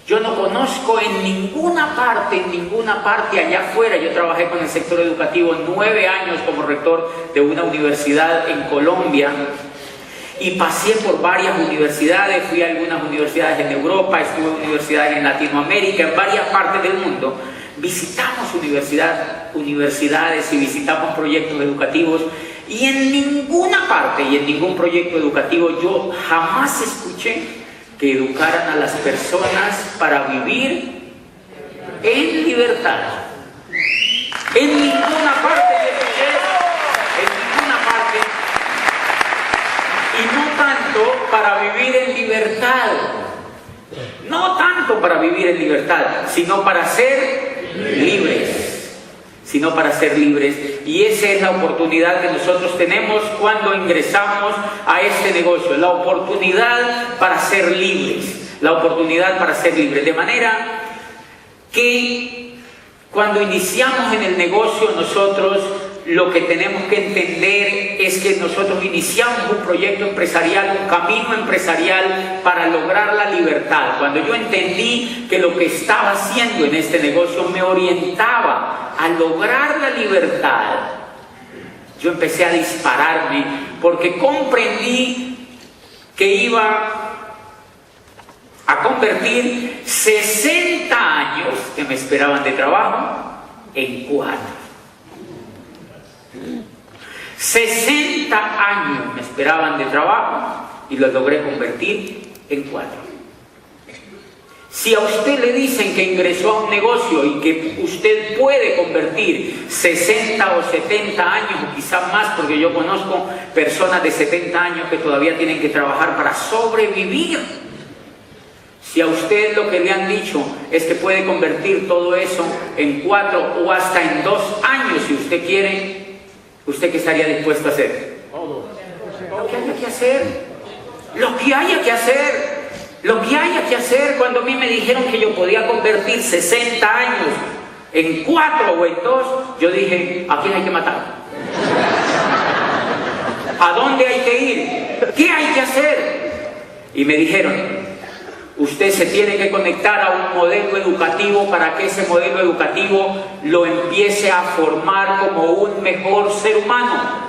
Yo no conozco en ninguna parte allá afuera. Yo trabajé con el sector educativo 9 años como rector de una universidad en Colombia y pasé por varias universidades, fui a algunas universidades en Europa, estuve en universidades en Latinoamérica, en varias partes del mundo. Visitamos universidades y visitamos proyectos educativos y en ninguna parte y en ningún proyecto educativo yo jamás escuché que educaran a las personas para vivir en libertad. En ninguna parte yo escuché eso, en ninguna parte. Y no tanto para vivir en libertad, no tanto para vivir en libertad, sino para ser libres, sino para ser libres. Y esa es la oportunidad que nosotros tenemos cuando ingresamos a este negocio, la oportunidad para ser libres, la oportunidad para ser libres. De manera que cuando iniciamos en el negocio nosotros lo que tenemos que entender es que nosotros iniciamos un proyecto empresarial, un camino empresarial para lograr la libertad. Cuando yo entendí que lo que estaba haciendo en este negocio me orientaba a lograr la libertad, yo empecé a dispararme porque comprendí que iba a convertir 60 años que me esperaban de trabajo en 4. 60 años me esperaban de trabajo y lo logré convertir en 4. Si a usted le dicen que ingresó a un negocio y que usted puede convertir 60 o 70 años o quizás más, porque yo conozco personas de 70 años que todavía tienen que trabajar para sobrevivir. Si a usted lo que le han dicho es que puede convertir todo eso en 4 o hasta en 2 años, si usted quiere, ¿usted qué estaría dispuesto a hacer? Lo que haya que hacer. Lo que haya que hacer. Lo que haya que hacer. Cuando a mí me dijeron que yo podía convertir 60 años en 4 o en 2, yo dije, ¿a quién hay que matar? ¿A dónde hay que ir? ¿Qué hay que hacer? Y me dijeron, usted se tiene que conectar a un modelo educativo para que ese modelo educativo lo empiece a formar como un mejor ser humano.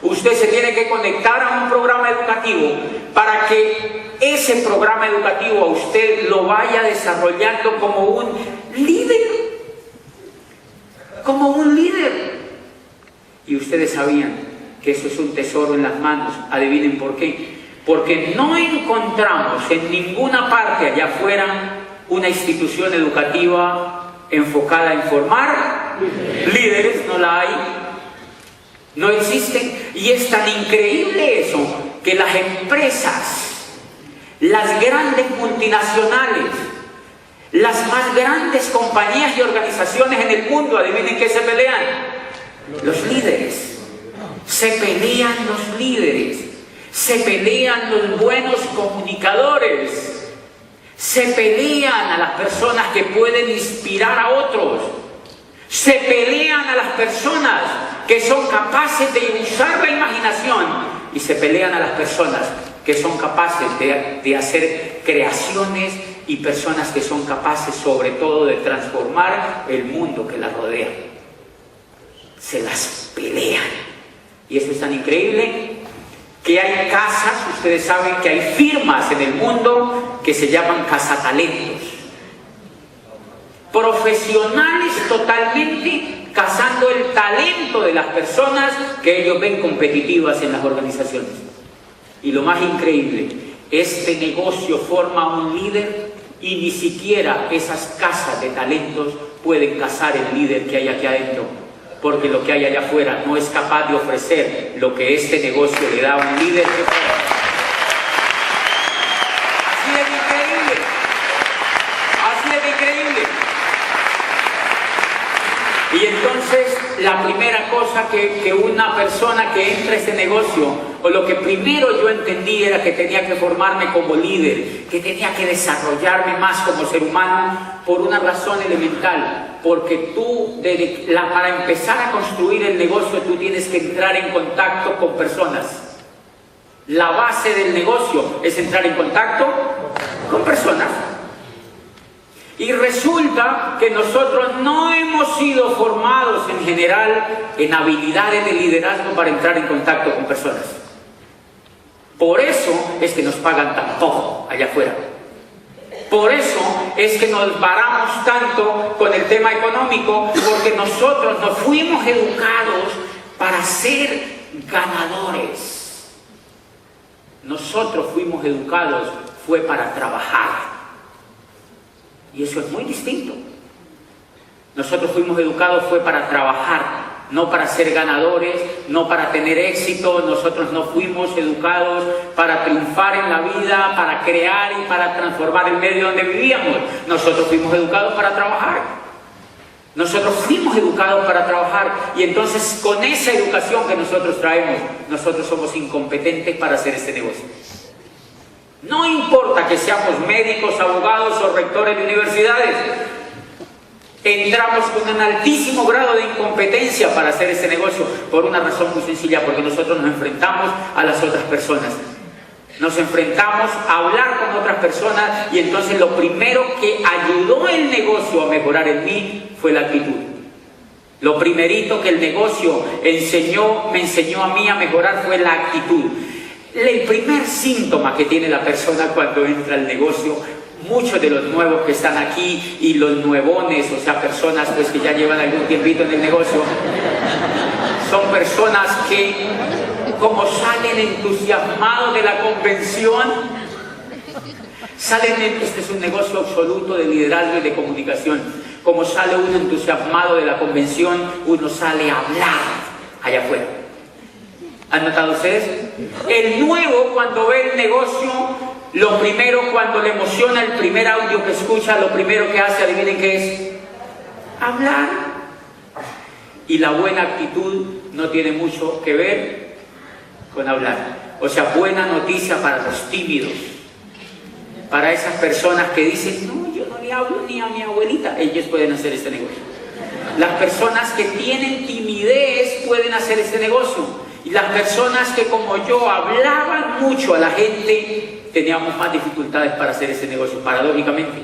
Usted se tiene que conectar a un programa educativo para que ese programa educativo a usted lo vaya desarrollando como un líder. Como un líder. Y ustedes sabían que eso es un tesoro en las manos. Adivinen por qué. Porque no encontramos en ninguna parte allá afuera una institución educativa enfocada en formar líderes, no la hay, no existen. Y es tan increíble eso que las empresas, las grandes multinacionales, las más grandes compañías y organizaciones en el mundo, adivinen qué se pelean, los líderes. Se pelean los líderes. Se pelean los buenos comunicadores, se pelean a las personas que pueden inspirar a otros, se pelean a las personas que son capaces de usar la imaginación y se pelean a las personas que son capaces de hacer creaciones y personas que son capaces sobre todo de transformar el mundo que las rodea. Se las pelean y eso es tan increíble que hay casas, ustedes saben que hay firmas en el mundo que se llaman cazatalentos. Profesionales totalmente cazando el talento de las personas que ellos ven competitivas en las organizaciones. Y lo más increíble, este negocio forma un líder y ni siquiera esas casas de talentos pueden cazar el líder que hay aquí adentro. Porque lo que hay allá afuera no es capaz de ofrecer lo que este negocio le da a un líder. Así es increíble. Así es increíble. Y entonces la primera cosa que una persona que entra a este negocio, o lo que primero yo entendí era que tenía que formarme como líder, que tenía que desarrollarme más como ser humano por una razón elemental, porque tú, para empezar a construir el negocio, tú tienes que entrar en contacto con personas. La base del negocio es entrar en contacto con personas. Y resulta que nosotros no hemos sido formados en general en habilidades de liderazgo para entrar en contacto con personas. Por eso es que nos pagan tan poco allá afuera. Por eso es que nos varamos tanto con el tema económico, porque nosotros nos fuimos educados para ser ganadores. Nosotros fuimos educados fue para trabajar. Y eso es muy distinto. Nosotros fuimos educados fue para trabajar, no para ser ganadores, no para tener éxito. Nosotros no fuimos educados para triunfar en la vida, para crear y para transformar el medio donde vivíamos. Nosotros fuimos educados para trabajar. Nosotros fuimos educados para trabajar. Y entonces, con esa educación que nosotros traemos, nosotros somos incompetentes para hacer este negocio. No importa que seamos médicos, abogados o rectores de universidades, entramos con un altísimo grado de incompetencia para hacer este negocio, por una razón muy sencilla, porque nosotros nos enfrentamos a las otras personas. Nos enfrentamos a hablar con otras personas, y entonces lo primero que ayudó el negocio a mejorar en mí fue la actitud. Lo primerito que el negocio me enseñó a mí a mejorar fue la actitud. El primer síntoma que tiene la persona cuando entra al negocio, muchos de los nuevos que están aquí y los nuevones, o sea, personas pues que ya llevan algún tiempito en el negocio, son personas que, como salen entusiasmados de la convención, este es un negocio absoluto de liderazgo y de comunicación. Como sale uno entusiasmado de la convención, uno sale a hablar allá afuera. ¿Han notado ustedes? El nuevo, cuando ve el negocio, lo primero, cuando le emociona el primer audio que escucha, lo primero que hace, adivinen qué es: hablar. Y la buena actitud no tiene mucho que ver con hablar. O sea, buena noticia para los tímidos, para esas personas que dicen: no, yo no le hablo ni a mi abuelita. Ellos pueden hacer este negocio. Las personas que tienen timidez pueden hacer este negocio. Y las personas que, como yo, hablaban mucho a la gente, teníamos más dificultades para hacer ese negocio, paradójicamente.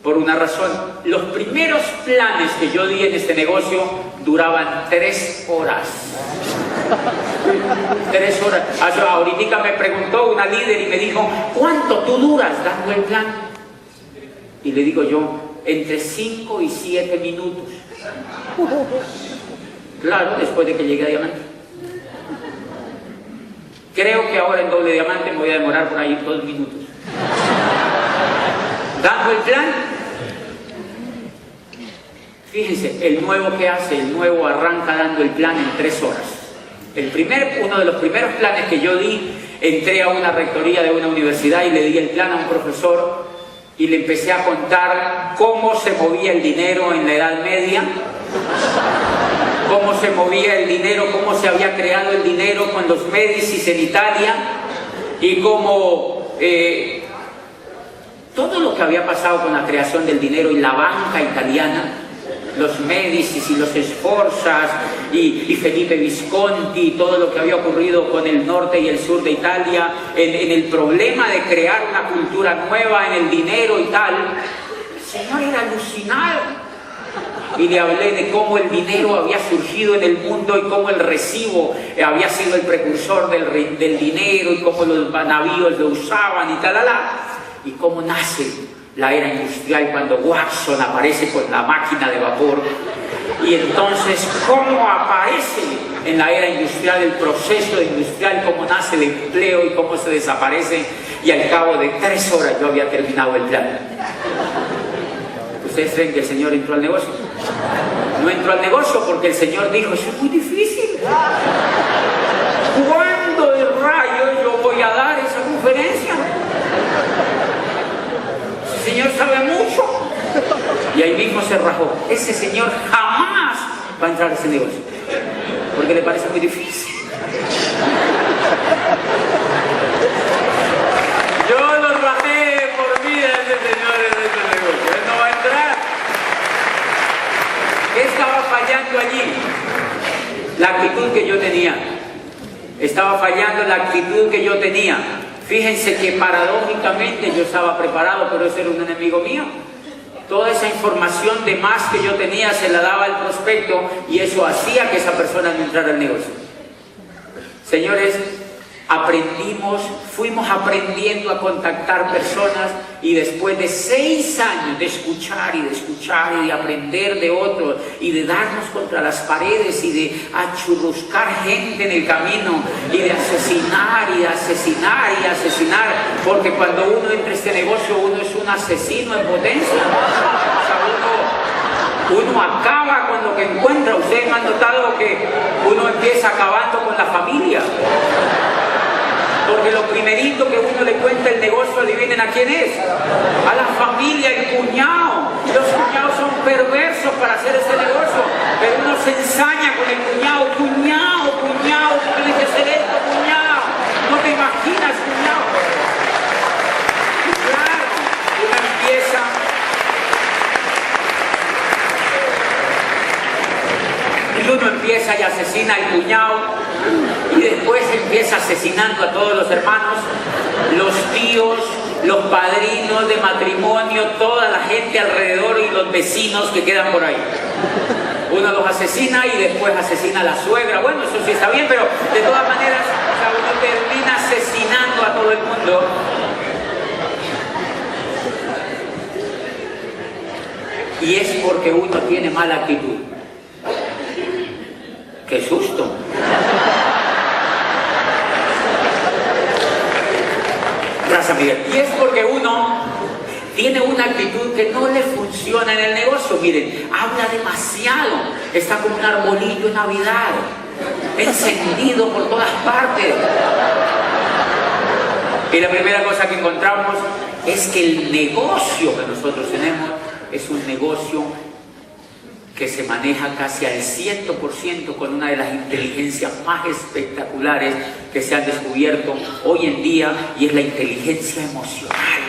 Por una razón: los primeros planes que yo di en este negocio duraban 3 horas. 3 horas. Ahorita me preguntó una líder y me dijo: ¿cuánto tú duras dando el plan? Y le digo yo: entre 5 y 7 minutos. Claro, después de que llegué a Diamante. Creo que ahora en Doble Diamante me voy a demorar por ahí 2 minutos. Dando el plan. Fíjense, el nuevo que hace, el nuevo arranca dando el plan en 3 horas. Uno de los primeros planes que yo di, entré a una rectoría de una universidad y le di el plan a un profesor y le empecé a contar cómo se movía el dinero en la Edad Media, cómo se movía el dinero, cómo se había creado el dinero con los Médicis en Italia, y cómo todo lo que había pasado con la creación del dinero y la banca italiana, los Médicis y los Sforzas y Felipe Visconti, todo lo que había ocurrido con el norte y el sur de Italia, en el problema de crear una cultura nueva en el dinero y tal. El señor era alucinado. Y le hablé de cómo el dinero había surgido en el mundo y cómo el recibo había sido el precursor del dinero, y cómo los navíos lo usaban y talala, y cómo nace la era industrial cuando Watson aparece con la máquina de vapor, y entonces cómo aparece en la era industrial el proceso industrial, cómo nace el empleo y cómo se desaparece, y al cabo de 3 horas yo había terminado el plan. ¿Ustedes creen que el Señor entró al negocio? No entró al negocio porque el Señor dijo: eso es muy difícil. ¿Cuándo de rayos yo voy a dar esa conferencia? Ese Señor sabe mucho. Y ahí mismo se rajó. Ese Señor jamás va a entrar a ese negocio porque le parece muy difícil. Yo lo rajé por vida de ese Señor en ese negocio. Él no va a entrar. ¿Qué estaba fallando allí? La actitud que yo tenía. Estaba fallando la actitud que yo tenía. Fíjense que paradójicamente yo estaba preparado, pero ese era un enemigo mío. toda esa información de más que yo tenía se la daba al prospecto y eso hacía que esa persona no entrara al negocio. Señores, fuimos aprendiendo a contactar personas y después de 6 años de escuchar y de aprender de otros y de darnos contra las paredes y de achurruscar gente en el camino y de asesinar, porque cuando uno entra a este negocio uno es un asesino en potencia. O sea, uno acaba con lo que encuentra. Ustedes han notado que uno empieza acabando con la familia. Porque lo primerito que uno le cuenta el negocio, adivinen a quién es. A la familia, el cuñado. Los cuñados son perversos para hacer ese negocio. Pero uno se ensaña con el cuñado. Cuñado, tú tienes que hacer esto, cuñado. No te imaginas, cuñado. Claro, uno empieza. Y uno empieza y asesina al cuñado. Y después empieza asesinando a todos los hermanos, los tíos, los padrinos de matrimonio, toda la gente alrededor y los vecinos que quedan por ahí. Uno los asesina y después asesina a la suegra. Bueno, eso sí está bien, pero de todas maneras, o sea, uno termina asesinando a todo el mundo. Y es porque uno tiene mala actitud. ¡Qué susto! Gracias, Miguel. Y es porque uno tiene una actitud que no le funciona en el negocio. Miren, habla demasiado. Está como un arbolillo en Navidad, encendido por todas partes. Y la primera cosa que encontramos es que el negocio que nosotros tenemos es un negocio que se maneja casi al 100% con una de las inteligencias más espectaculares que se han descubierto hoy en día, y es la inteligencia emocional.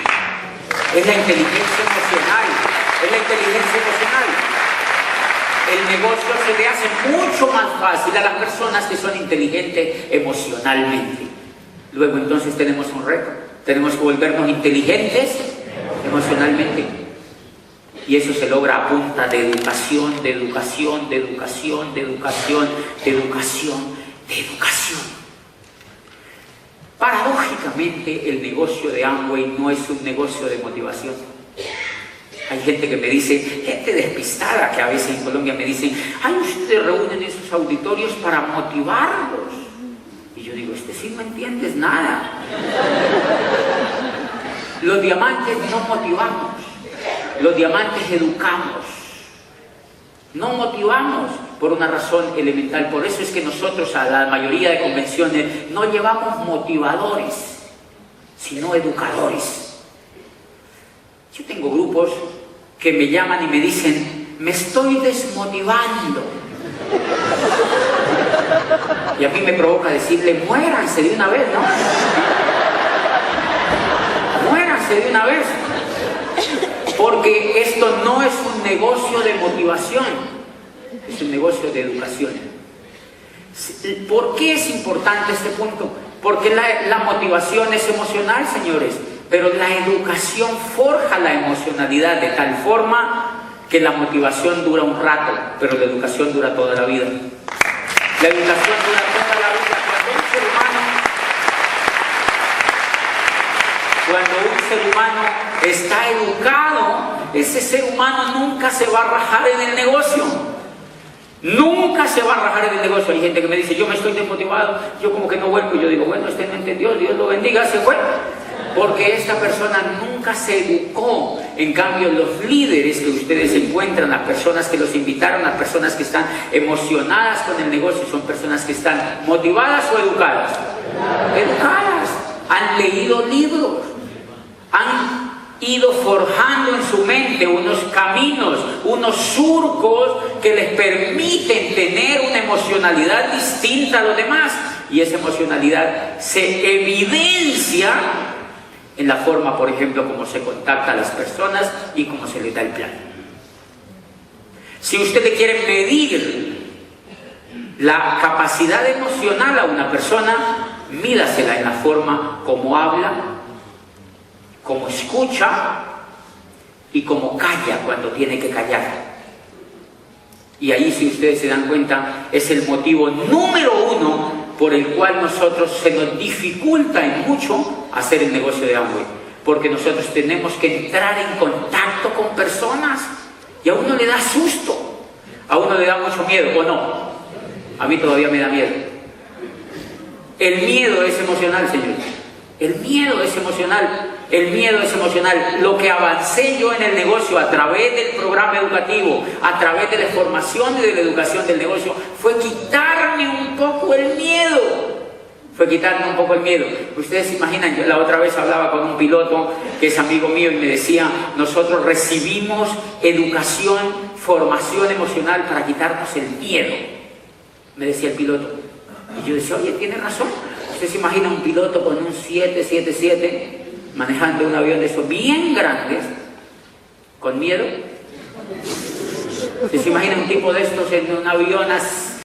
Es la inteligencia emocional. El negocio se le hace mucho más fácil a las personas que son inteligentes emocionalmente. Luego entonces tenemos un reto. Tenemos que volvernos inteligentes emocionalmente. Y eso se logra a punta de educación. Paradójicamente, el negocio de Amway no es un negocio de motivación. Hay gente que me dice, gente despistada que a veces en Colombia me dicen, ay, ustedes reúnen esos auditorios para motivarlos. Y yo digo, sí no entiendes nada. Los diamantes no motivamos. Los diamantes educamos, no motivamos, por una razón elemental. Por eso es que nosotros a la mayoría de convenciones no llevamos motivadores, sino educadores. Yo tengo grupos que me llaman y me dicen, me estoy desmotivando. Y a mí me provoca decirle, muéranse de una vez, ¿no? Muéranse de una vez. Porque esto no es un negocio de motivación, es un negocio de educación. ¿Por qué es importante este punto? Porque la motivación es emocional, señores, pero la educación forja la emocionalidad de tal forma que la motivación dura un rato, pero la educación dura toda la vida. La educación dura toda la vida. Cuando un ser humano está educado, ese ser humano nunca se va a rajar en el negocio. Nunca se va a rajar en el negocio. Hay gente que me dice, yo me estoy desmotivado, yo como que no vuelvo. Y yo digo, bueno, usted no entendió, Dios lo bendiga, se fue. Porque esta persona nunca se educó. En cambio, los líderes que ustedes encuentran, las personas que los invitaron, las personas que están emocionadas con el negocio, son personas que están motivadas o educadas. Educadas. Han leído libros. Han ido forjando en su mente unos caminos, unos surcos que les permiten tener una emocionalidad distinta a los demás. Y esa emocionalidad se evidencia en la forma, por ejemplo, como se contacta a las personas y cómo se les da el plan. Si usted le quiere medir la capacidad emocional a una persona, mídasela en la forma como habla, como escucha y como calla cuando tiene que callar. Y ahí, si ustedes se dan cuenta, es el motivo número uno por el cual nosotros se nos dificulta en mucho hacer el negocio de Amway. Porque nosotros tenemos que entrar en contacto con personas y a uno le da susto, a uno le da mucho miedo, ¿o no? A mí todavía me da miedo. El miedo es emocional, señores. El miedo es emocional. El miedo es emocional. Lo que avancé yo en el negocio a través del programa educativo, a través de la formación y de la educación del negocio, fue quitarme un poco el miedo. Fue quitarme un poco el miedo. Ustedes se imaginan, yo la otra vez hablaba con un piloto que es amigo mío y me decía, nosotros recibimos educación, formación emocional para quitarnos el miedo. Me decía el piloto. Y yo decía, oye, tiene razón. Usted se imagina un piloto con un 777 manejando un avión de esos bien grandes, con miedo. ¿Usted se imagina un tipo de estos en un avión así?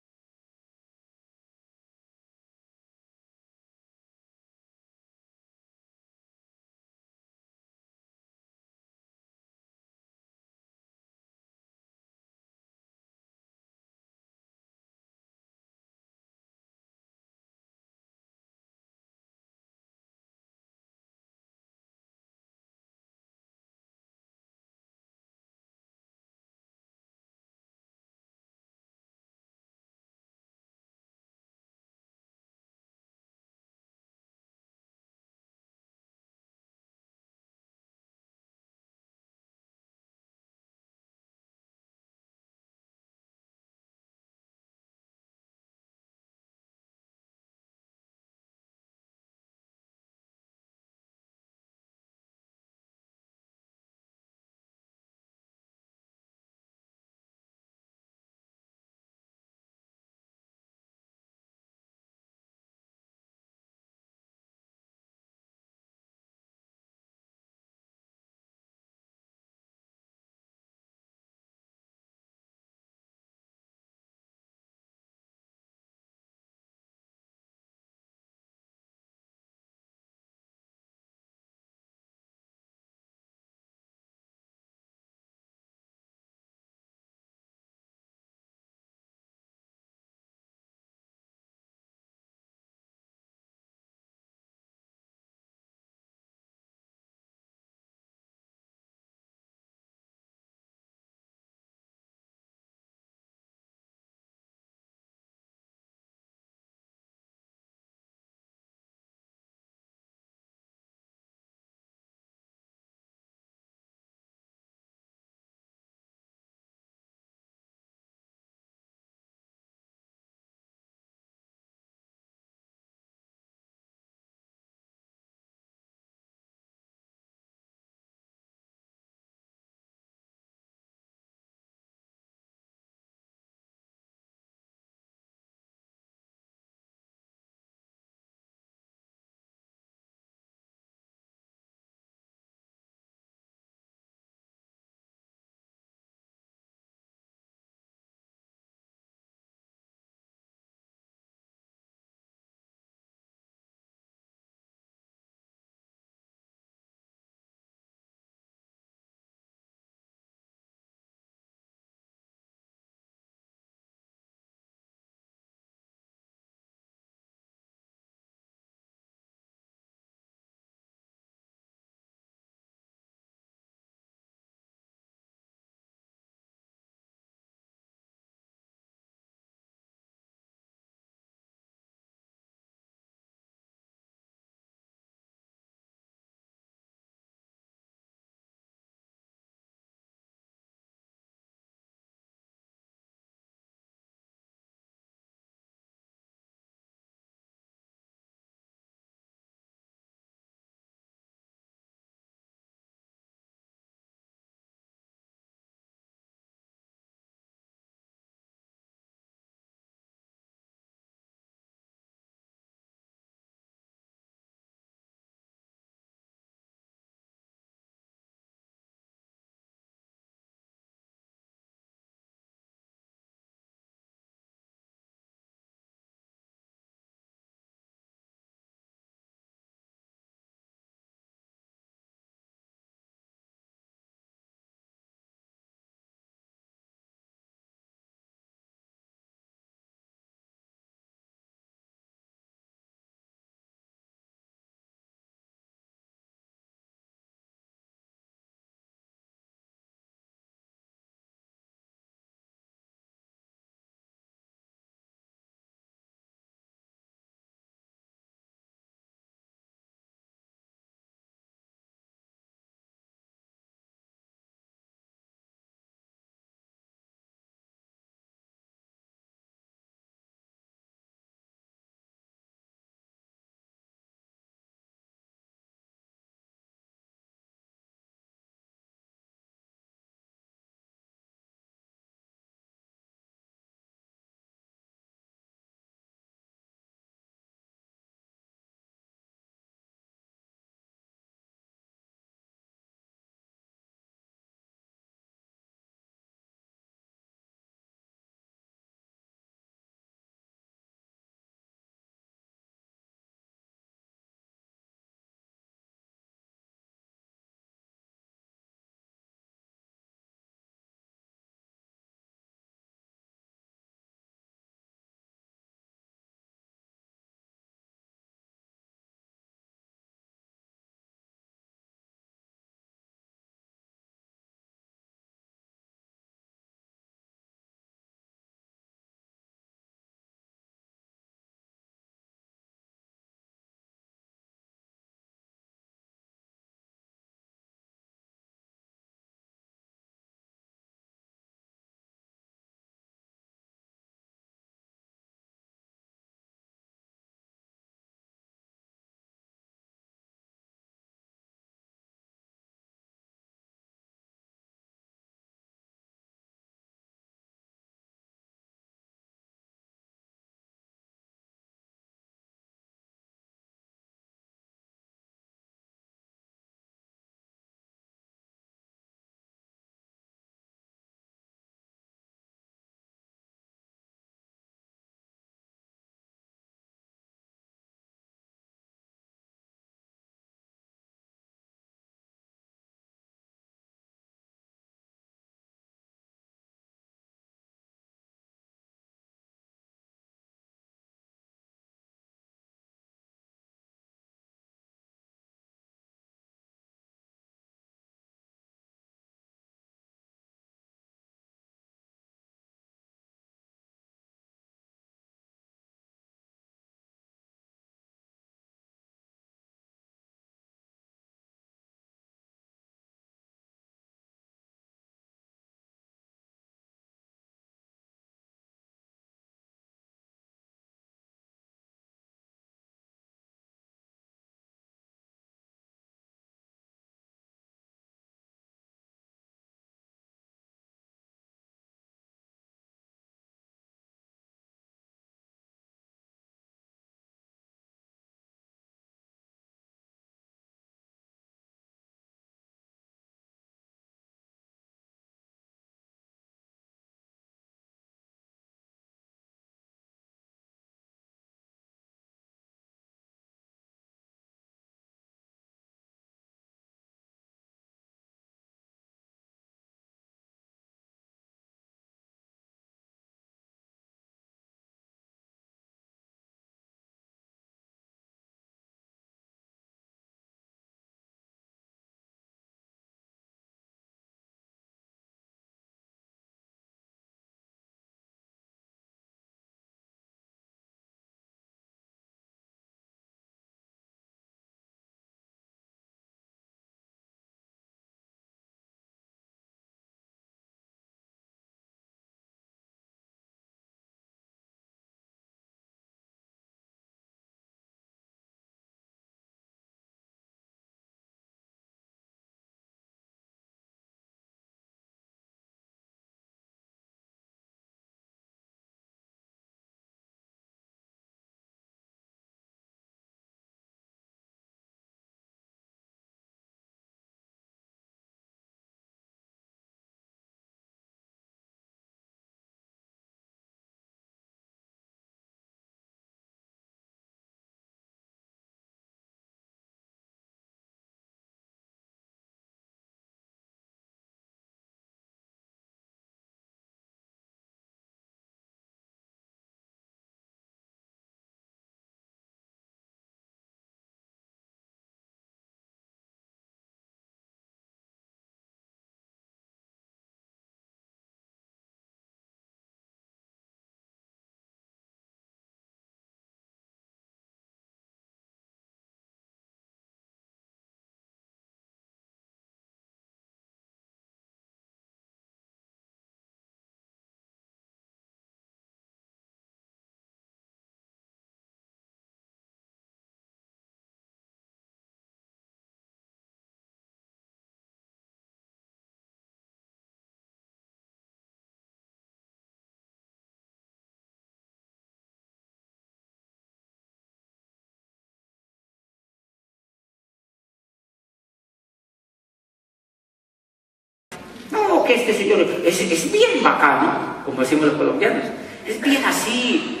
que este señor es bien bacano, como decimos los colombianos, es bien así,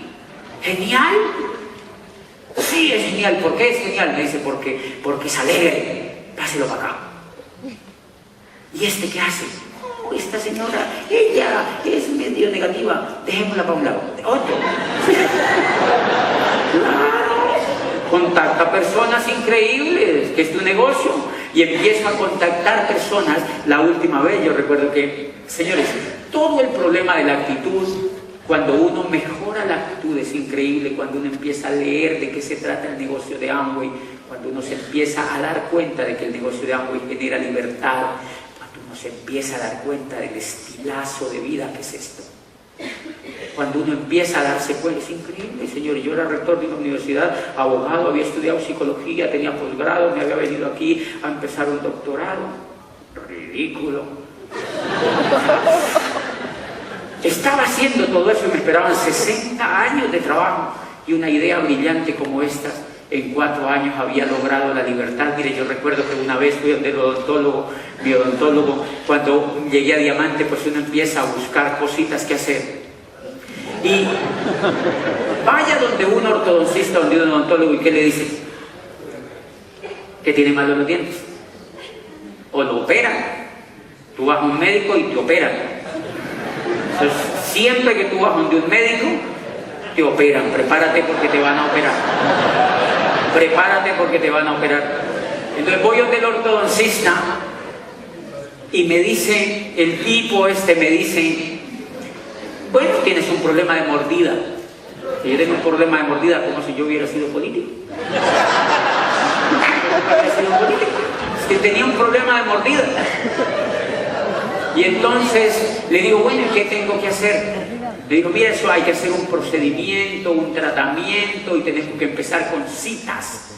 genial. Sí, es genial. ¿Por qué es genial? Me dice, porque es alegre. Páselo para acá. ¿Y este qué hace? Oh, esta señora, ella es medio negativa. Dejémosla para un lado. Otro. Claro. Contacta personas increíbles, que es tu negocio. Y empiezo a contactar personas. La última vez yo recuerdo que, señores, todo el problema de la actitud, cuando uno mejora la actitud, es increíble. Cuando uno empieza a leer de qué se trata el negocio de Amway, cuando uno se empieza a dar cuenta de que el negocio de Amway genera libertad, cuando uno se empieza a dar cuenta del estilazo de vida que es esto, cuando uno empieza a darse cuenta, es increíble, señores. Yo era rector de una universidad, abogado, había estudiado psicología, tenía posgrado, me había venido aquí a empezar un doctorado. Ridículo. Estaba haciendo todo eso y me esperaban 60 años de trabajo, y una idea brillante como esta en 4 años había logrado la libertad. Mire, yo recuerdo que una vez fui donde el odontólogo, mi odontólogo, cuando llegué a Diamante, pues uno empieza a buscar cositas que hacer. Y vaya donde un ortodoncista, donde un odontólogo, ¿y qué le dice? Que tiene mal los dientes. O lo operan. Tú vas a un médico y te operan. Entonces, siempre que tú vas donde un médico, te operan. Prepárate porque te van a operar. Prepárate porque te van a operar. Entonces voy donde el ortodoncista y me dice, el tipo me dice, bueno, tienes un problema de mordida. Si yo tengo un problema de mordida, como si yo hubiera sido político. Es que tenía un problema de mordida. Y entonces le digo, bueno, ¿y qué tengo que hacer? Le digo, mira, eso hay que hacer un procedimiento, un tratamiento, y tenemos que empezar con citas.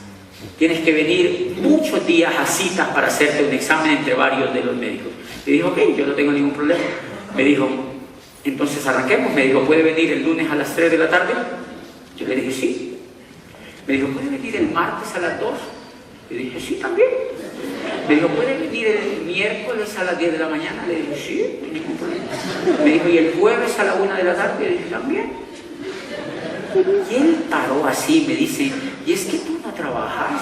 Tienes que venir muchos días a citas para hacerte un examen entre varios de los médicos. Le dijo, ok, yo no tengo ningún problema. Me dijo, entonces arranquemos. Me dijo, ¿puede venir el lunes a las 3 de la tarde? Yo le dije, sí. Me dijo, ¿puede venir el martes a las 2? Le dije, sí, también. Me dijo, ¿puede venir el miércoles a las 10 de la mañana? Le dije, sí, no hay ningún problema. Me dijo, ¿y el jueves a la 1 de la tarde? Le dije, también. Y él paró así, me dice, ¿y es que tú no trabajas?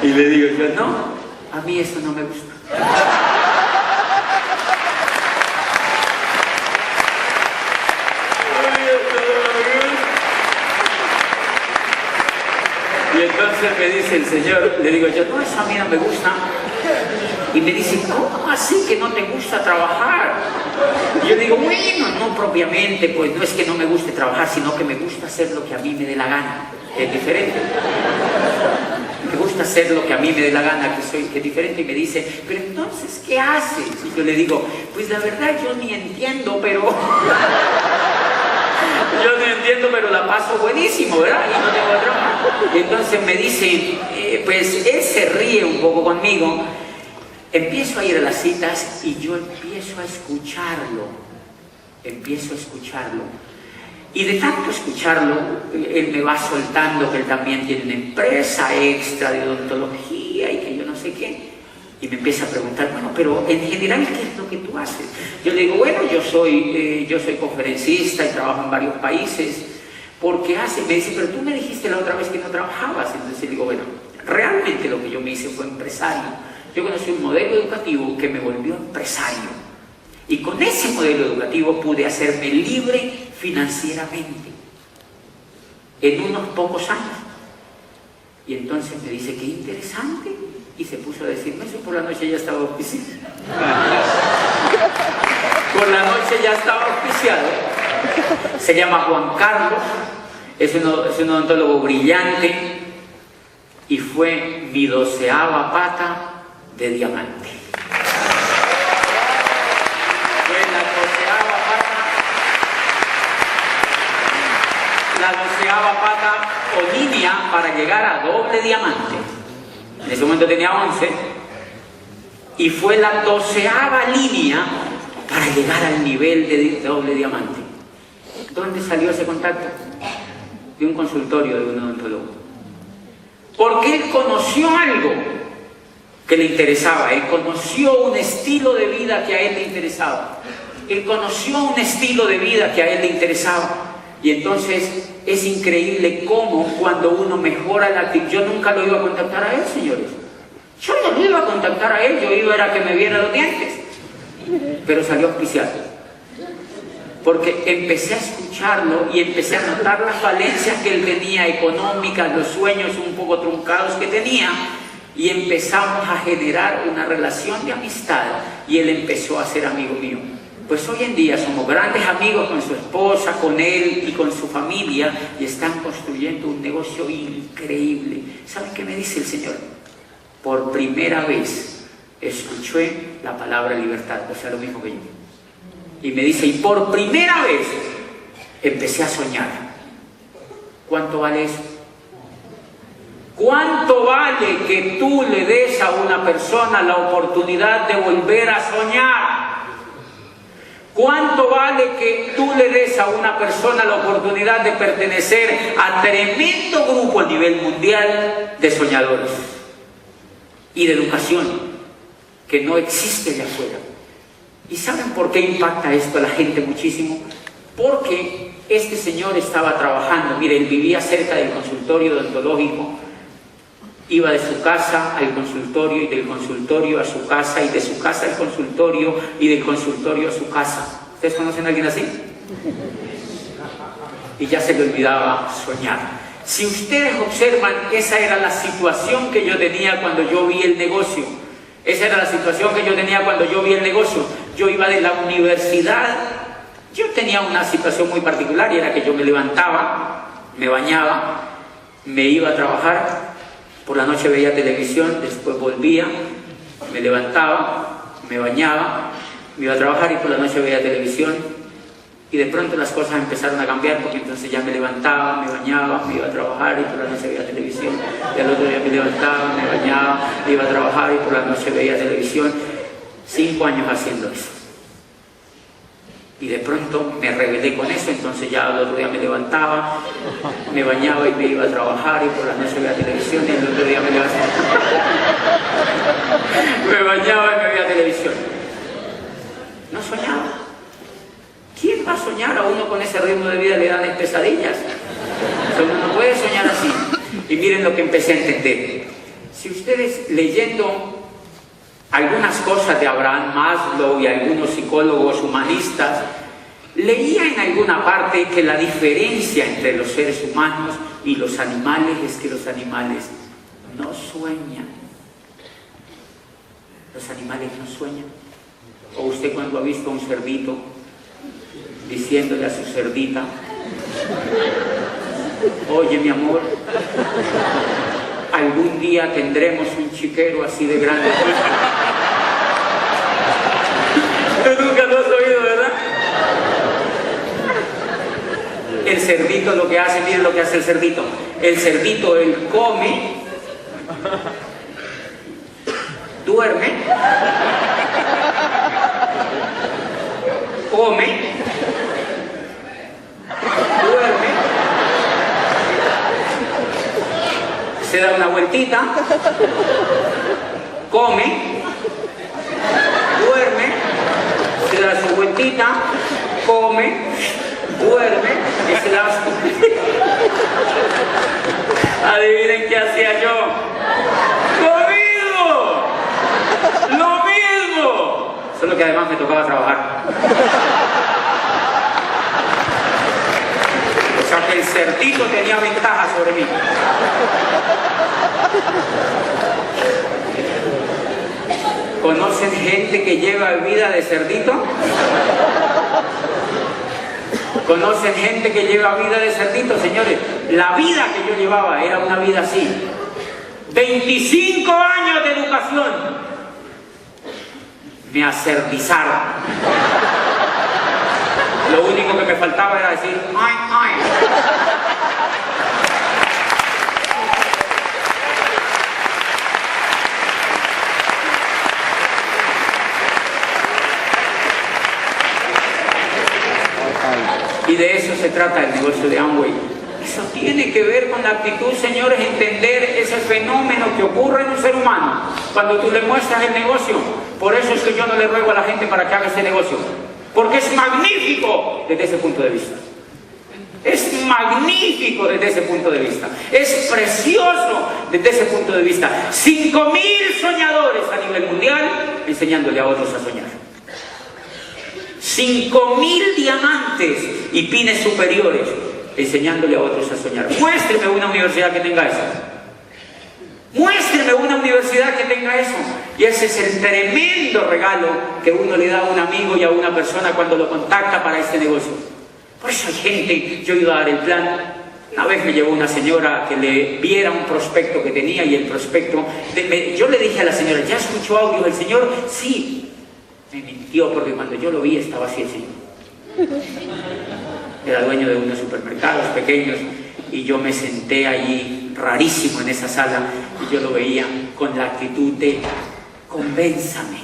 Y le digo yo, no, a mí eso no me gusta. Y entonces me dice el señor, le digo yo, no, eso a mí no me gusta. Y me dice, ¿cómo así que no te gusta trabajar? Y yo digo, bueno, no propiamente, pues no es que no me guste trabajar, sino que me gusta hacer lo que a mí me dé la gana, que es diferente. Me gusta hacer lo que a mí me dé la gana, que es diferente. Y me dice, pero entonces, ¿qué haces? Y yo le digo, pues la verdad yo ni entiendo, pero... yo no entiendo, pero la paso buenísimo, ¿verdad? Y no tengo drama. Y entonces me dice, pues él se ríe un poco conmigo. Empiezo a ir a las citas y yo empiezo a escucharlo. Y de tanto escucharlo, él me va soltando que él también tiene una empresa extra de odontología y que yo no sé qué. Y me empieza a preguntar, bueno, pero en general, ¿qué es lo que tú haces? Yo le digo, bueno, yo soy conferencista y trabajo en varios países. ¿Por qué haces? Me dice, pero tú me dijiste la otra vez que no trabajabas. Entonces le digo, bueno, realmente lo que yo me hice fue empresario. Yo conocí un modelo educativo que me volvió empresario. Y con ese modelo educativo pude hacerme libre financieramente en unos pocos años. Y entonces me dice, qué interesante. Y se puso a decirme eso. Por la noche ya estaba auspiciado. Por la noche ya estaba auspiciado. Se llama Juan Carlos. Es un odontólogo brillante. Y fue mi 12ª pata de diamante. Fue la 12ª pata o línea para llegar a doble diamante. En ese momento tenía 11. Y fue la 12ª línea para llegar al nivel de doble diamante. ¿Dónde salió ese contacto? De un consultorio de un odontólogo. Porque él conoció algo. que le interesaba. Él conoció un estilo de vida que a él le interesaba. Él conoció un estilo de vida que a él le interesaba. Y entonces es increíble cómo cuando uno mejora la actitud. Yo nunca lo iba a contactar a él, señores. Yo no lo iba a contactar a él, yo iba a que me viera los dientes. Pero salió auspiciado. Porque empecé a escucharlo y empecé a notar las falencias que él tenía económicas, los sueños un poco truncados que tenía. Y empezamos a generar una relación de amistad y él empezó a ser amigo mío. Pues hoy en día somos grandes amigos con su esposa, con él y con su familia y están construyendo un negocio increíble. ¿Saben qué me dice el Señor? Por primera vez escuché la palabra libertad, o sea, lo mismo que yo. Y me dice, y por primera vez empecé a soñar. ¿Cuánto vale eso? ¿Cuánto vale que tú le des a una persona la oportunidad de volver a soñar? ¿Cuánto vale que tú le des a una persona la oportunidad de pertenecer a tremendo grupo a nivel mundial de soñadores y de educación que no existe allá afuera? ¿Y saben por qué impacta esto a la gente muchísimo? Porque este señor estaba trabajando, mire, él vivía cerca del consultorio odontológico, iba de su casa al consultorio y del consultorio a su casa y de su casa al consultorio y del consultorio a su casa. ¿Ustedes conocen a alguien así? Y ya se le olvidaba soñar. Si ustedes observan, esa era la situación que yo tenía cuando yo vi el negocio. Esa era la situación que yo tenía cuando yo vi el negocio. Yo iba de la universidad. Yo tenía una situación muy particular y era que yo me levantaba, me bañaba, me iba a trabajar. Por la noche veía televisión, después volvía, me levantaba, me bañaba, me iba a trabajar y por la noche veía televisión. Y de pronto las cosas empezaron a cambiar porque entonces ya me levantaba, me bañaba, me iba a trabajar y por la noche veía televisión. Y al otro día me levantaba, me bañaba, me iba a trabajar y por la noche veía televisión. 5 años haciendo eso. Y de pronto me rebelé con eso, entonces ya al otro día me levantaba, me bañaba y me iba a trabajar y por la noche veía televisión y el otro día me levantaba. Me bañaba y me veía televisión. No soñaba. ¿Quién va a soñar? A uno con ese ritmo de vida le dan pesadillas. Uno no puede soñar así. Y miren lo que empecé a entender. Si ustedes leyendo algunas cosas de Abraham Maslow y algunos psicólogos humanistas, leía en alguna parte que la diferencia entre los seres humanos y los animales es que los animales no sueñan. Los animales no sueñan. O usted cuando ha visto a un cerdito diciéndole a su cerdita, oye mi amor, algún día tendremos un chiquero así de grande. Tú nunca lo has oído, ¿verdad? El cerdito lo que hace, miren lo que hace el cerdito. El cerdito, él come, duerme, come, duerme, se da una vueltita, come, duerme, se da su vueltita, come, duerme y se da su vueltita. Adivinen qué hacía yo. ¡Lo mismo! Solo que además me tocaba trabajar. O sea que el cerdito tenía ventaja sobre mí. ¿Conocen gente que lleva vida de cerdito? ¿Conocen gente que lleva vida de cerdito, señores? La vida que yo llevaba era una vida así. 25 años de educación. Me acertizaron. Lo único que me faltaba era decir, ¡ay, ay! Y de eso se trata el negocio de Amway. Eso tiene que ver con la actitud, señores, entender esas fenómeno que ocurre en un ser humano cuando tú le muestras el negocio. Por eso es que yo no le ruego a la gente para que haga este negocio, porque es magnífico desde ese punto de vista. Es magnífico desde ese punto de vista. Es precioso desde ese punto de vista. 5.000 soñadores a nivel mundial enseñándole a otros a soñar. 5.000 diamantes y pines superiores enseñándole a otros a soñar. Muéstreme una universidad que tenga eso. Muéstreme una universidad que tenga eso. Y ese es el tremendo regalo que uno le da a un amigo y a una persona cuando lo contacta para este negocio. Por eso hay gente, yo iba a dar el plan. Una vez me llevó una señora que le viera un prospecto que tenía y el prospecto, yo le dije a la señora, ¿ya escuchó audio del señor? Sí. Me mintió porque cuando yo lo vi estaba así el señor. Era dueño de unos supermercados pequeños y yo me senté allí rarísimo en esa sala y yo lo veía con la actitud de convénzame.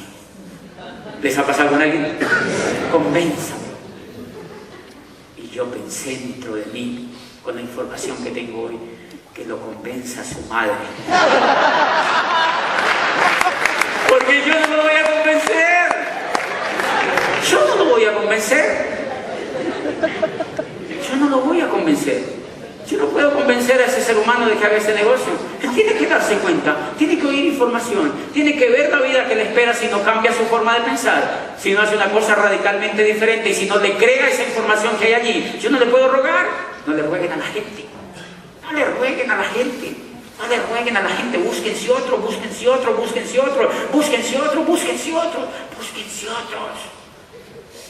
¿Les ha pasado con alguien? Convénzame. Y yo pensé dentro de mí, con la información que tengo hoy, que lo convenza a su madre. Porque yo no lo voy a convencer. Yo no lo voy a convencer. Yo no lo voy a convencer. Yo no puedo convencer a ese ser humano de que haga ese negocio. Él tiene que darse cuenta, tiene que oír información, tiene que ver la vida que le espera si no cambia su forma de pensar, si no hace una cosa radicalmente diferente y si no le crea esa información que hay allí. Yo no le puedo rogar. No le rueguen a la gente. No le rueguen a la gente. No le rueguen a la gente. Búsquense otro, búsquense otro, búsquense otro, búsquense otro, búsquense otro, búsquense otros.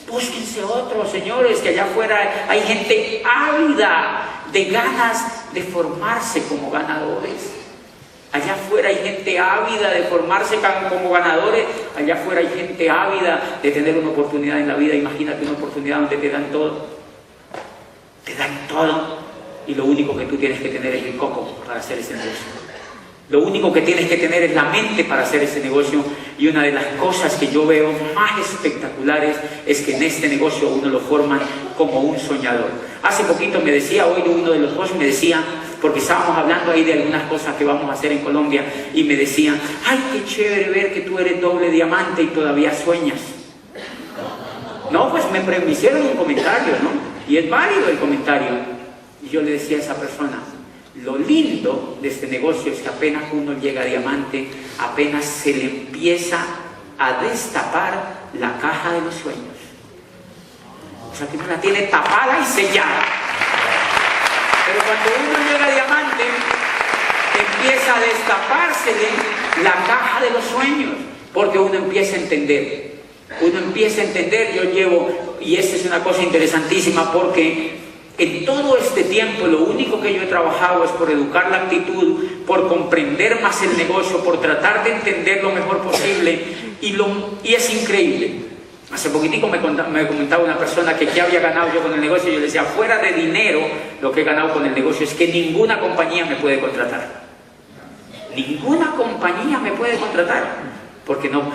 Búsquense otros, señores, que allá afuera hay gente ávida de ganas de formarse como ganadores. Allá afuera hay gente ávida de formarse como ganadores. Allá afuera hay gente ávida de tener una oportunidad en la vida. Imagínate una oportunidad donde te dan todo. Te dan todo. Y lo único que tú tienes que tener es el coco para hacer ese negocio. Lo único que tienes que tener es la mente para hacer ese negocio. Y una de las cosas que yo veo más espectaculares es que en este negocio uno lo forman como un soñador. Hace poquito me decía, hoy uno de los dos me decía, porque estábamos hablando ahí de algunas cosas que vamos a hacer en Colombia, y me decía, ay, qué chévere ver que tú eres doble diamante y todavía sueñas. No, pues me hicieron un comentario, ¿no? Y es válido el comentario. Y yo le decía a esa persona, lo lindo de este negocio es que apenas uno llega a diamante, apenas se le empieza a destapar la caja de los sueños. O sea que uno la tiene tapada y sellada. Pero cuando uno llega a diamante, empieza a destapársele la caja de los sueños, porque uno empieza a entender. Uno empieza a entender, yo llevo, y esta es una cosa interesantísima, porque en todo este tiempo lo único que yo he trabajado es por educar la actitud, por comprender más el negocio, por tratar de entender lo mejor posible, y es increíble. Hace poquitico me comentaba una persona que qué había ganado yo con el negocio, y yo le decía, fuera de dinero, lo que he ganado con el negocio es que ninguna compañía me puede contratar. Ninguna compañía me puede contratar. Porque no,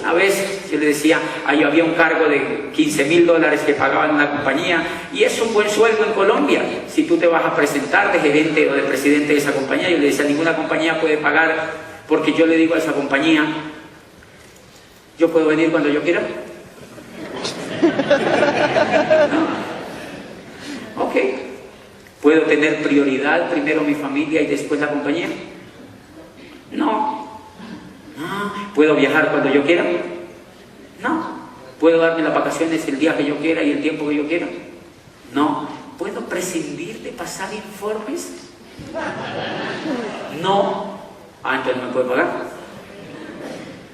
una vez yo le decía, ahí había un cargo de $15.000 que pagaban una compañía, y es un buen sueldo en Colombia. Si tú te vas a presentar de gerente o de presidente de esa compañía, yo le decía, ninguna compañía puede pagar, porque yo le digo a esa compañía, ¿yo puedo venir cuando yo quiera? No. Ok. ¿Puedo tener prioridad primero mi familia y después la compañía? No. ¿Puedo viajar cuando yo quiera? No. ¿Puedo darme las vacaciones el día que yo quiera y el tiempo que yo quiera? No. ¿Puedo prescindir de pasar informes? No. Entonces no me puede pagar.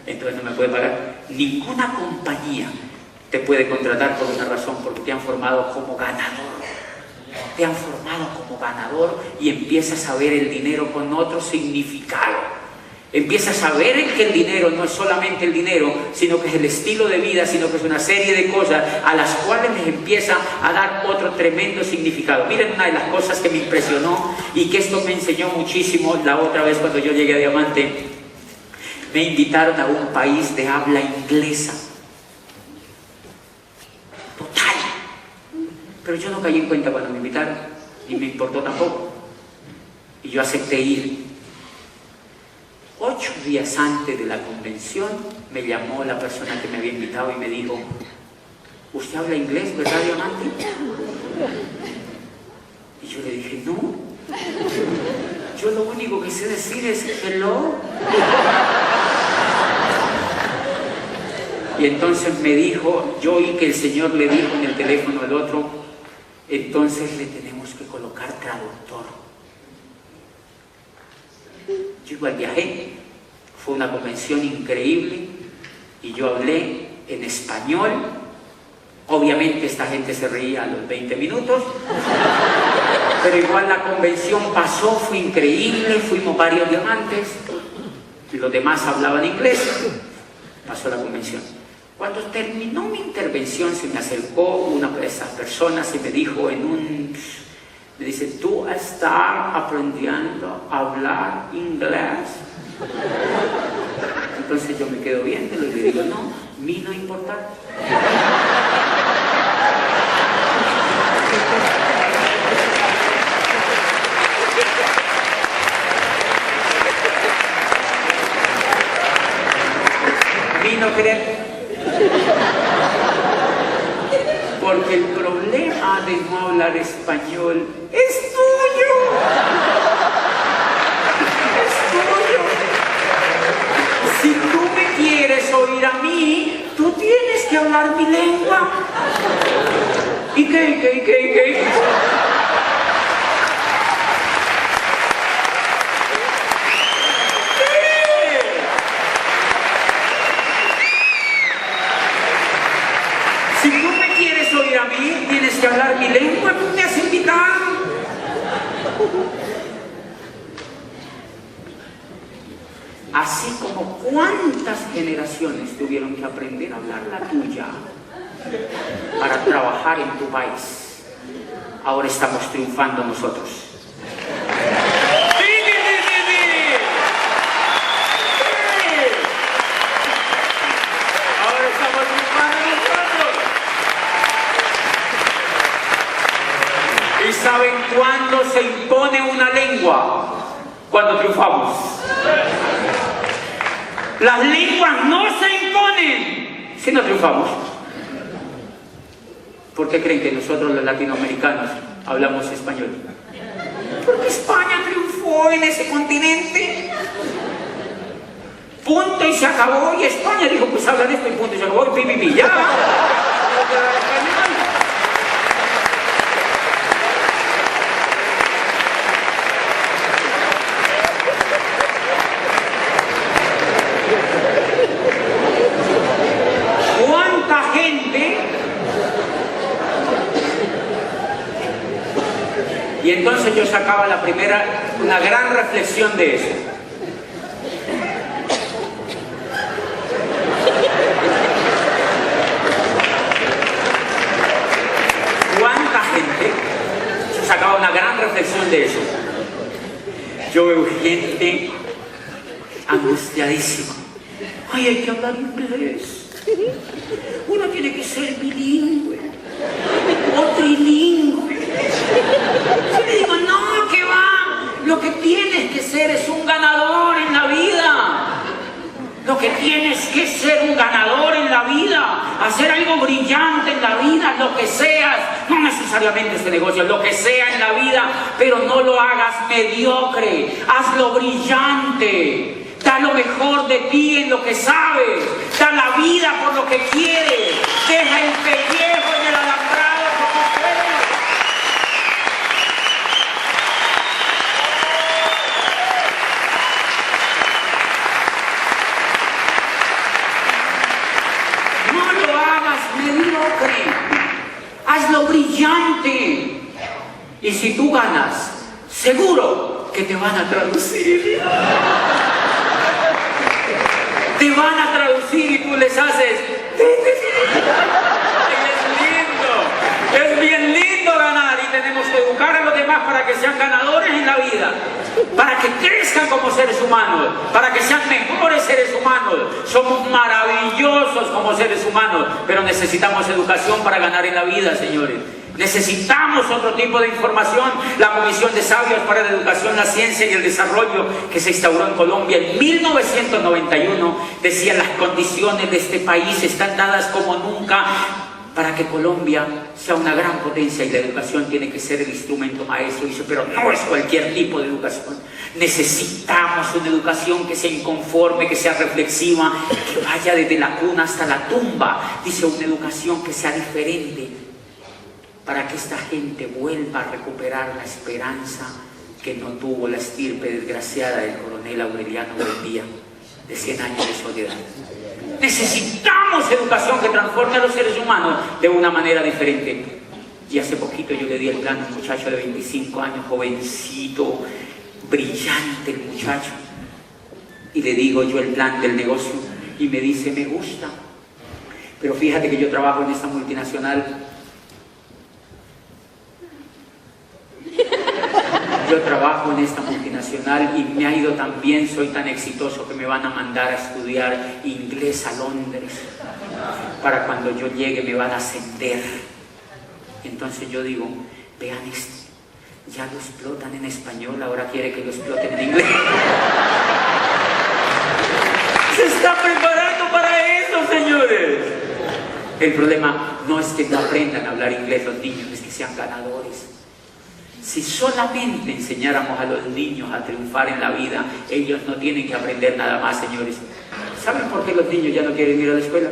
Entonces no me puede pagar. Ninguna compañía te puede contratar por una razón, porque te han formado como ganador. Te han formado como ganador y empiezas a ver el dinero con otro significado. Empiezas a ver que el dinero no es solamente el dinero, sino que es el estilo de vida, sino que es una serie de cosas a las cuales les empieza a dar otro tremendo significado. Miren una de las cosas que me impresionó y que esto me enseñó muchísimo la otra vez cuando yo llegué a Diamante. Me invitaron a un país de habla inglesa. Total. Pero yo no caí en cuenta cuando me invitaron, ni me importó tampoco. Y yo acepté ir. 8 días antes de la convención, me llamó la persona que me había invitado y me dijo: ¿usted habla inglés, verdad, Diamante? Y yo le dije: no, yo lo único que sé decir es hello. Y entonces me dijo, yo oí que el Señor le dijo en el teléfono al otro: entonces le tenemos que colocar traductor. Yo igual viajé, fue una convención increíble y yo hablé en español. Obviamente esta gente se reía a los 20 minutos, pero igual la convención pasó, fue increíble, fuimos varios diamantes, los demás hablaban inglés, pasó la convención. Cuando terminó mi intervención se me acercó una de esas personas y me dijo me dice: ¿tú estás aprendiendo a hablar inglés? Entonces yo me quedo viéndolo y le digo: no, a mí no importa. A mí no creer. Porque el problema de no hablar español es tuyo. Es tuyo. Si tú me quieres oír a mí, tú tienes que hablar mi lengua. ¿Y qué? A mí tienes que hablar mi lengua, tú me has invitado. Así como cuántas generaciones tuvieron que aprender a hablar la tuya para trabajar en tu país, ahora estamos triunfando nosotros. Ahora estamos triunfando nosotros. ¿Y saben cuándo se impone una lengua? Cuando triunfamos. Las lenguas no se imponen si no triunfamos. ¿Por qué creen que nosotros los latinoamericanos hablamos español? Porque España triunfó en ese continente. Punto y se acabó. Y España dijo: pues habla de esto y punto y se acabó. Y pi, ya. Y entonces yo sacaba una gran reflexión de eso. ¿Cuánta gente? Yo sacaba una gran reflexión de eso. Yo veo gente angustiadísima. Ay, hay que hablar inglés. Uno tiene que ser bilingüe o trilingüe. Yo le digo: no, que va. Lo que tienes que ser es un ganador en la vida. Lo que tienes que ser un ganador en la vida, hacer algo brillante en la vida, lo que seas, no necesariamente este negocio, lo que sea en la vida, pero no lo hagas mediocre, hazlo brillante, da lo mejor de ti en lo que sabes, da la vida por lo que quieres, deja el pellejo y el alambrado por tu sueño. Hazlo brillante. Y si tú ganas, seguro que te van a traducir. Te van a traducir y tú les haces. Es bien lindo ganar y tenemos que educar a los demás para que sean ganadores en la vida, para que crezcan como seres humanos, para que sean mejores seres humanos. Somos maravillosos como seres humanos, pero necesitamos educación para ganar en la vida, señores. Necesitamos otro tipo de información. La Comisión de Sabios para la Educación, la Ciencia y el Desarrollo, que se instauró en Colombia en 1991, decía: las condiciones de este país están dadas como nunca para que Colombia sea una gran potencia, y la educación tiene que ser el instrumento maestro. Dice, pero no es cualquier tipo de educación. Necesitamos una educación que sea inconforme, que sea reflexiva, que vaya desde la cuna hasta la tumba. Dice, una educación que sea diferente, para que esta gente vuelva a recuperar la esperanza que no tuvo la estirpe desgraciada del coronel Aureliano Buendía, de 100 años de soledad. Necesitamos educación que transforme a los seres humanos de una manera diferente. Y hace poquito yo le di el plan a un muchacho de 25 años, jovencito, brillante el muchacho, y le digo yo el plan del negocio, y me dice, me gusta, pero fíjate que yo trabajo en esta multinacional. Yo trabajo en esta multinacional y me ha ido tan bien, soy tan exitoso que me van a mandar a estudiar inglés a Londres. Para cuando yo llegue me van a ascender. Entonces yo digo, vean esto, ya lo explotan en español, ahora quiere que lo exploten en inglés. Se está preparando para eso, señores. El problema no es que no aprendan a hablar inglés los niños, es que sean ganadores. Si solamente enseñáramos a los niños a triunfar en la vida, ellos no tienen que aprender nada más, señores. ¿Saben por qué los niños ya no quieren ir a la escuela?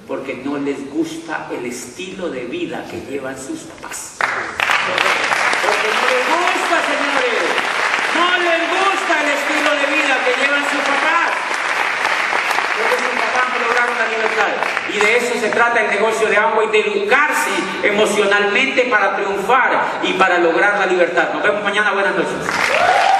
Porque no les gusta el estilo de vida que llevan sus papás. Porque no les gusta, señores. No les gusta el estilo de vida que llevan sus papás. Porque sus papás no lograron la libertad. Y de eso se trata el negocio de Amway, de educarse emocionalmente para triunfar y para lograr la libertad. Nos vemos mañana. Buenas noches.